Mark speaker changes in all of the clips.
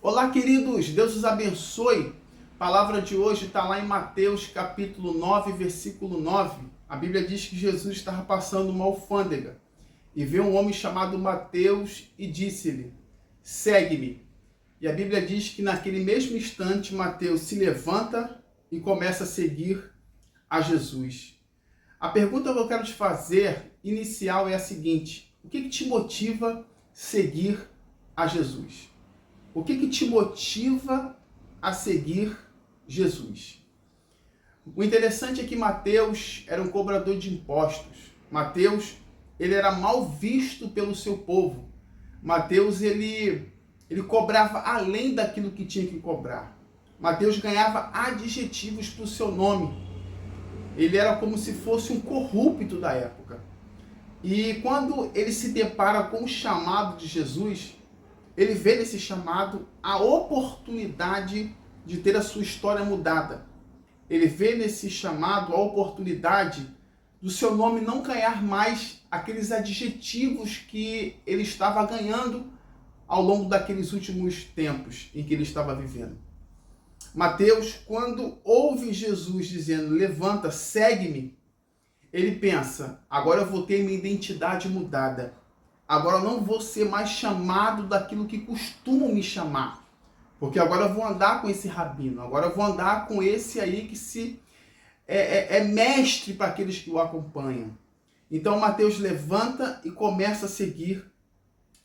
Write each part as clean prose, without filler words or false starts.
Speaker 1: Olá, queridos, Deus os abençoe. A palavra de hoje está lá em Mateus capítulo 9, versículo 9. A Bíblia diz que Jesus estava passando uma alfândega e viu um homem chamado Mateus e disse-lhe: segue-me. E a Bíblia diz que naquele mesmo instante Mateus se levanta e começa a seguir a Jesus. A pergunta que eu quero te fazer inicial é a seguinte: o que te motiva a seguir a Jesus? O que te motiva a seguir Jesus? O interessante é que Mateus era um cobrador de impostos. Mateus, ele era mal visto pelo seu povo. Mateus, ele cobrava além daquilo que tinha que cobrar. Mateus ganhava adjetivos para o seu nome. Ele era como se fosse um corrupto da época. E quando ele se depara com o chamado de Jesus, ele vê nesse chamado a oportunidade de ter a sua história mudada. Ele vê nesse chamado a oportunidade do seu nome não ganhar mais aqueles adjetivos que ele estava ganhando ao longo daqueles últimos tempos em que ele estava vivendo. Mateus, quando ouve Jesus dizendo: levanta, segue-me, ele pensa: agora eu vou ter minha identidade mudada. Agora eu não vou ser mais chamado daquilo que costumam me chamar. Porque agora eu vou andar com esse rabino. Agora eu vou andar com esse aí que é mestre para aqueles que o acompanham. Então Mateus levanta e começa a seguir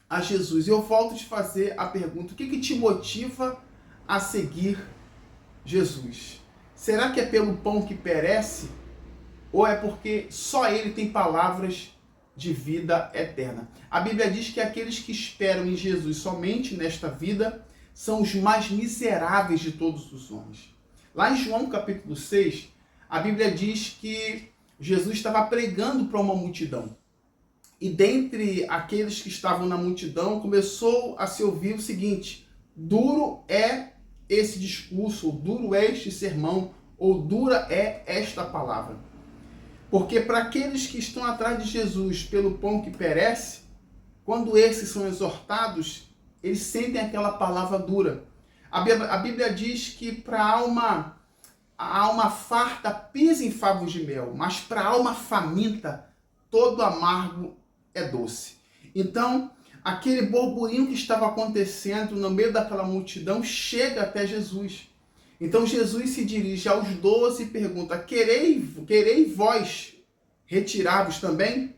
Speaker 1: a Jesus. E eu volto a te fazer a pergunta: o que te motiva a seguir Jesus? Será que é pelo pão que perece? Ou é porque só ele tem palavras de vida eterna? A Bíblia diz que aqueles que esperam em Jesus somente nesta vida são os mais miseráveis de todos os homens. Lá em João capítulo 6, a Bíblia diz que Jesus estava pregando para uma multidão. E dentre aqueles que estavam na multidão, começou a se ouvir o seguinte: duro é esse discurso, ou duro é este sermão, ou dura é esta palavra. Porque para aqueles que estão atrás de Jesus pelo pão que perece, quando esses são exortados, eles sentem aquela palavra dura. A Bíblia diz que para a alma farta pisa em favos de mel, mas para a alma faminta todo amargo é doce. Então, aquele burburinho que estava acontecendo no meio daquela multidão chega até Jesus. Então Jesus se dirige aos 12 e pergunta: querei vós retirar-vos também?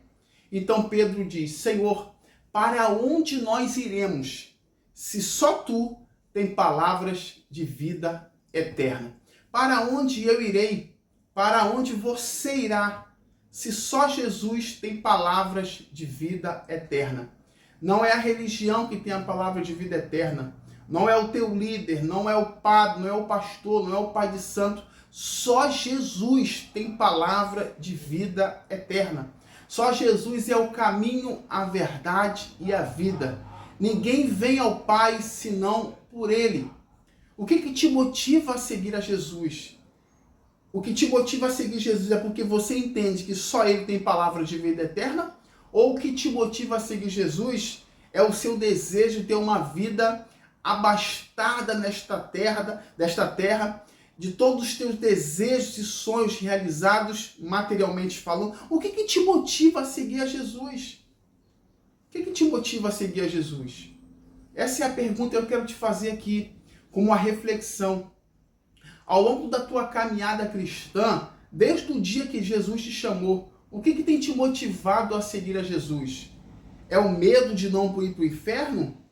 Speaker 1: Então Pedro diz: Senhor, para onde nós iremos, se só tu tem palavras de vida eterna? Para onde eu irei? Para onde você irá, se só Jesus tem palavras de vida eterna? Não é a religião que tem a palavra de vida eterna. Não é o teu líder, não é o padre, não é o pastor, não é o pai de santo. Só Jesus tem palavra de vida eterna. Só Jesus é o caminho, a verdade e a vida. Ninguém vem ao Pai senão por Ele. O que te motiva a seguir a Jesus? O que te motiva a seguir Jesus é porque você entende que só Ele tem palavra de vida eterna? Ou o que te motiva a seguir Jesus é o seu desejo de ter uma vida abastada desta terra, de todos os teus desejos e sonhos realizados materialmente falando? O que te motiva a seguir a Jesus? O que te motiva a seguir a Jesus? Essa é a pergunta que eu quero te fazer aqui, como uma reflexão. Ao longo da tua caminhada cristã, desde o dia que Jesus te chamou, o que tem te motivado a seguir a Jesus? É o medo de não ir para o inferno?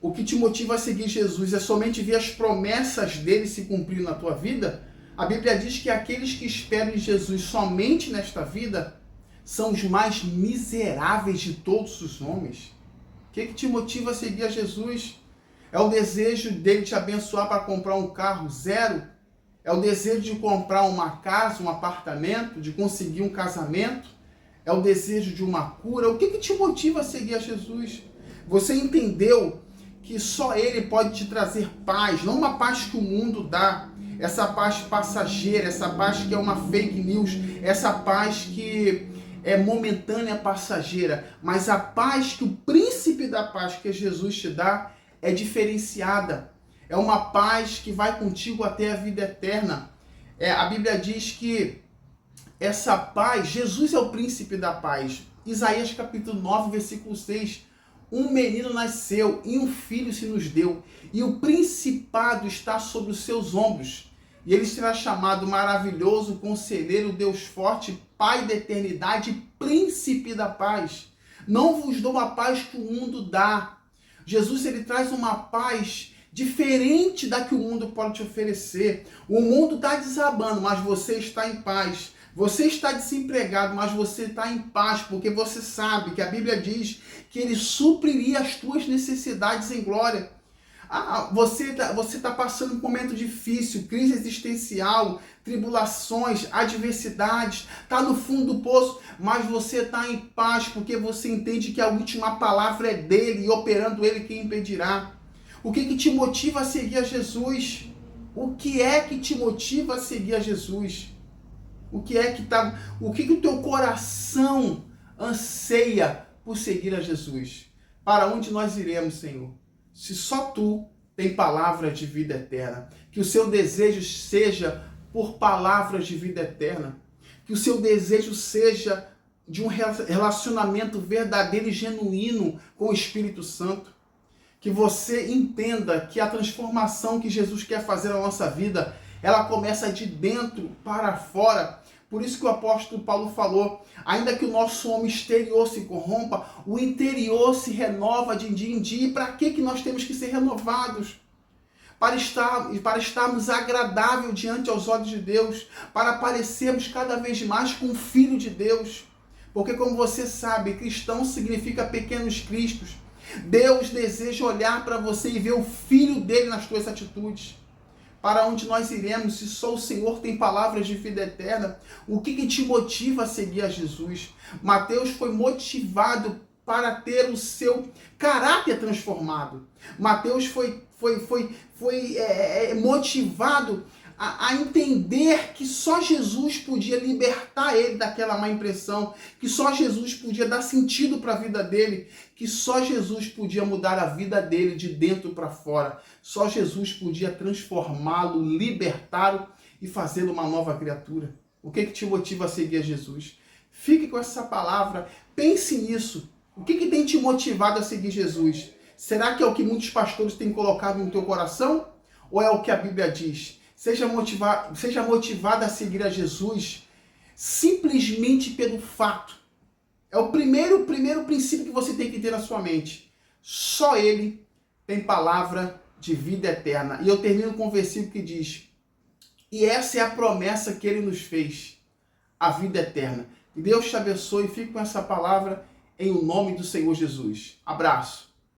Speaker 1: O que te motiva a seguir Jesus é somente ver as promessas dele se cumprir na tua vida? A Bíblia diz que aqueles que esperam em Jesus somente nesta vida são os mais miseráveis de todos os homens. O que te motiva a seguir a Jesus? É o desejo dele te abençoar para comprar um carro zero? É o desejo de comprar uma casa, um apartamento, de conseguir um casamento? É o desejo de uma cura? O que te motiva a seguir a Jesus? Você entendeu que só Ele pode te trazer paz, não uma paz que o mundo dá, essa paz passageira, essa paz que é uma fake news, essa paz que é momentânea, passageira, mas a paz que o príncipe da paz, que Jesus te dá, é diferenciada. É uma paz que vai contigo até a vida eterna. A Bíblia diz que essa paz, Jesus é o príncipe da paz. Isaías capítulo 9, versículo 6. Um menino nasceu e um filho se nos deu, e o principado está sobre os seus ombros. E ele será chamado maravilhoso, conselheiro, Deus forte, Pai da eternidade, príncipe da paz. Não vos dou a paz que o mundo dá. Jesus, ele traz uma paz diferente da que o mundo pode te oferecer. O mundo está desabando, mas você está em paz. Você está desempregado, mas você está em paz, porque você sabe que a Bíblia diz que ele supriria as tuas necessidades em glória. Você tá passando um momento difícil, crise existencial, tribulações, adversidades, está no fundo do poço, mas você está em paz, porque você entende que a última palavra é dele, e operando ele quem impedirá. O que te motiva a seguir a Jesus? O que é que te motiva a seguir a Jesus? O que o teu coração anseia por seguir a Jesus? Para onde nós iremos, Senhor? Se só tu tem palavras de vida eterna. Que o seu desejo seja por palavras de vida eterna. Que o seu desejo seja de um relacionamento verdadeiro e genuíno com o Espírito Santo. Que você entenda que a transformação que Jesus quer fazer na nossa vida, ela começa de dentro para fora. Por isso que o apóstolo Paulo falou, ainda que o nosso homem exterior se corrompa, o interior se renova de dia em dia. E para que nós temos que ser renovados? Para estarmos agradáveis diante aos olhos de Deus, para parecermos cada vez mais com o Filho de Deus. Porque como você sabe, cristão significa pequenos cristos. Deus deseja olhar para você e ver o Filho dele nas tuas atitudes. Para onde nós iremos se só o Senhor tem palavras de vida eterna? O que te motiva a seguir a Jesus? Mateus foi motivado para ter o seu caráter transformado. Mateus foi motivado a entender que só Jesus podia libertar ele daquela má impressão, que só Jesus podia dar sentido para a vida dele, que só Jesus podia mudar a vida dele de dentro para fora, só Jesus podia transformá-lo, libertá-lo e fazê-lo uma nova criatura. O que te motiva a seguir a Jesus? Fique com essa palavra, pense nisso. O que tem te motivado a seguir Jesus? Será que é o que muitos pastores têm colocado no teu coração? Ou é o que a Bíblia diz? Seja motivado a seguir a Jesus simplesmente pelo fato. É o primeiro princípio que você tem que ter na sua mente. Só Ele tem palavra de vida eterna. E eu termino com um versículo que diz: e essa é a promessa que Ele nos fez, a vida eterna. E Deus te abençoe e fique com essa palavra em o nome do Senhor Jesus. Abraço.